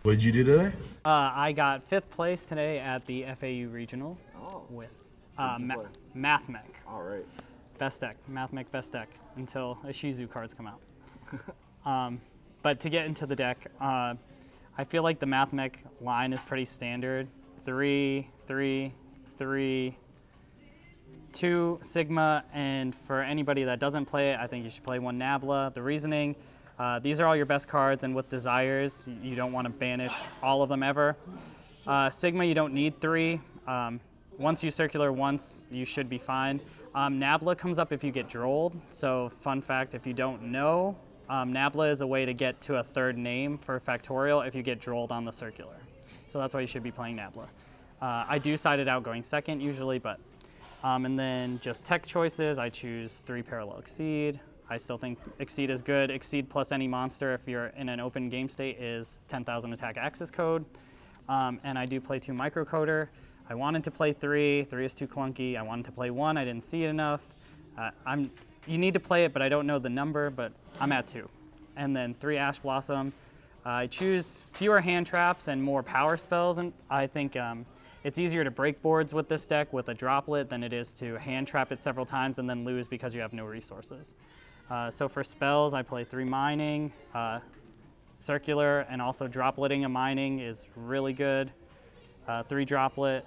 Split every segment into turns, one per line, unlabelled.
What did you do today?
I got fifth place today at the FAU Regional with MathMech.
All right.
Best deck, MathMech best deck, until Ishizu cards come out. But to get into the deck, I feel like the MathMech line is pretty standard. 3, 3, 3, 2 Sigma, and for anybody that doesn't play it, I think you should play 1 Nabla. The reasoning, these are all your best cards, and with Desires, you don't want to banish all of them ever. Sigma, you don't need 3. Once you circular once, you should be fine. Nabla comes up if you get drolled, so fun fact, if you don't know, Nabla is a way to get to a third name for Factorial if you get drolled on the circular. So that's why you should be playing Nabla. I do side it out going second usually, but and then just tech choices, I choose 3 Parallel Exceed. I still think Exceed is good. Exceed plus any monster if you're in an open game state is 10,000 attack access code. And I do play 2 Microcoder. I wanted to play 3. 3 is too clunky. I wanted to play 1. I didn't see it enough. You need to play it, but I don't know the number, but I'm at 2. And then 3 Ash Blossom. I choose fewer hand traps and more power spells, and I think it's easier to break boards with this deck with a droplet than it is to hand trap it several times and then lose because you have no resources. So for spells, I play 3 Mining, Circular, and also dropletting a Mining is really good. 3 Droplet,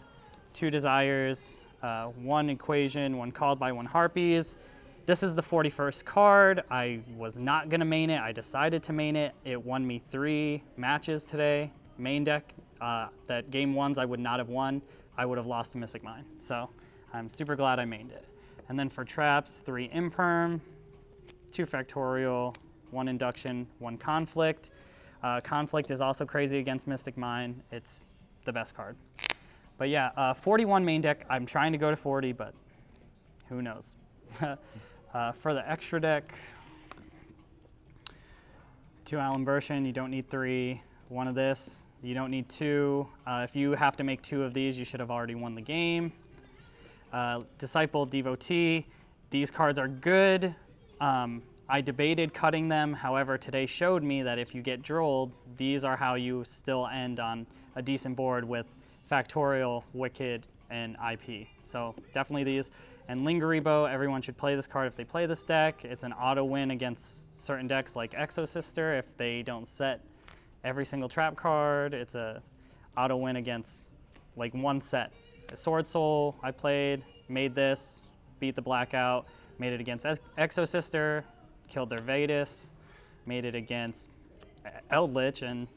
2 Desires, 1 Equation, 1 Called by 1 Harpies. This is the 41st card. I was not gonna main it. I decided to main it. It won me 3 matches today. Main deck, that game 1s I would not have won. I would have lost to Mystic Mine. So I'm super glad I mained it. And then for traps, 3 Imperm, 2 Factorial, 1 Induction, 1 Conflict. Conflict is also crazy against Mystic Mine. It's the best card. But yeah, 41 main deck. I'm trying to go to 40, but who knows. For the extra deck, 2 Alan Bershin, you don't need 3. 1 of this, you don't need 2. If you have to make 2 of these, you should have already won the game. Disciple, Devotee, these cards are good. I debated cutting them, however, today showed me that if you get drolled, these are how you still end on a decent board with Factorial, Wicked, and IP. So definitely these. And Lingeribo, everyone should play this card if they play this deck. It's an auto win against certain decks like Exo Sister if they don't set every single trap card. It's a auto win against like 1 set. Sword Soul, I played, made this, beat the Blackout, made it against Exo Sister, killed their Vetus, made it against Eldritch, and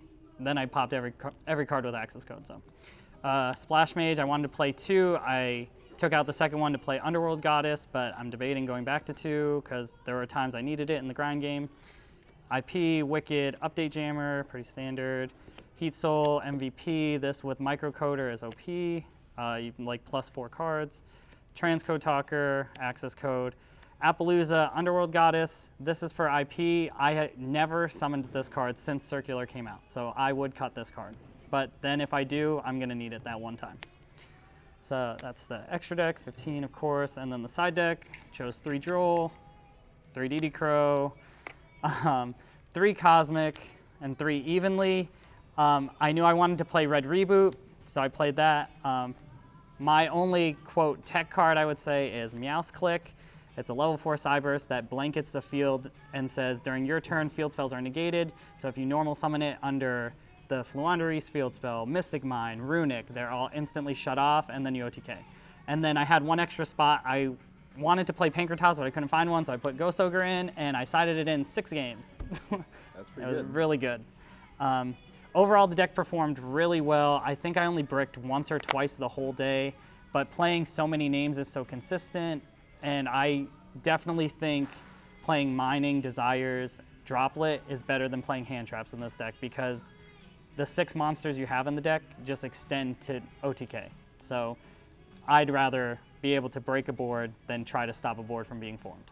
then I popped every card with access code. So Splash Mage, I wanted to play 2. I took out the second one to play Underworld Goddess, but I'm debating going back to 2 because there were times I needed it in the grind game. IP, Wicked, Update Jammer, pretty standard. Heat Soul, MVP, this with Microcoder is OP. You can like +4 cards. Transcode Talker, access code. Appaloosa, Underworld Goddess, this is for IP. I had never summoned this card since Circular came out, so I would cut this card. But then if I do, I'm gonna need it that one time. So that's the extra deck, 15 of course, and then the side deck, chose 3 Droll, 3 DD Crow, 3 Cosmic, and 3 Evenly. I knew I wanted to play Red Reboot, so I played that. My only, quote, tech card I would say is Meowth Click. It's a level 4 Cyburst that blankets the field and says, during your turn, field spells are negated, so if you normal summon it under the Fluandereeze field spell, Mystic Mine, Runic, they're all instantly shut off, and then you OTK. And then I had 1 extra spot. I wanted to play Pancratiles, but I couldn't find one, so I put Ghost Ogre in, and I sided it in 6 games.
That's pretty good.
It was really good. Overall, the deck performed really well. I think I only bricked once or twice the whole day, but playing so many names is so consistent, and I definitely think playing Mining, Desires, Droplet is better than playing hand traps in this deck because the 6 monsters you have in the deck just extend to OTK. So I'd rather be able to break a board than try to stop a board from being formed.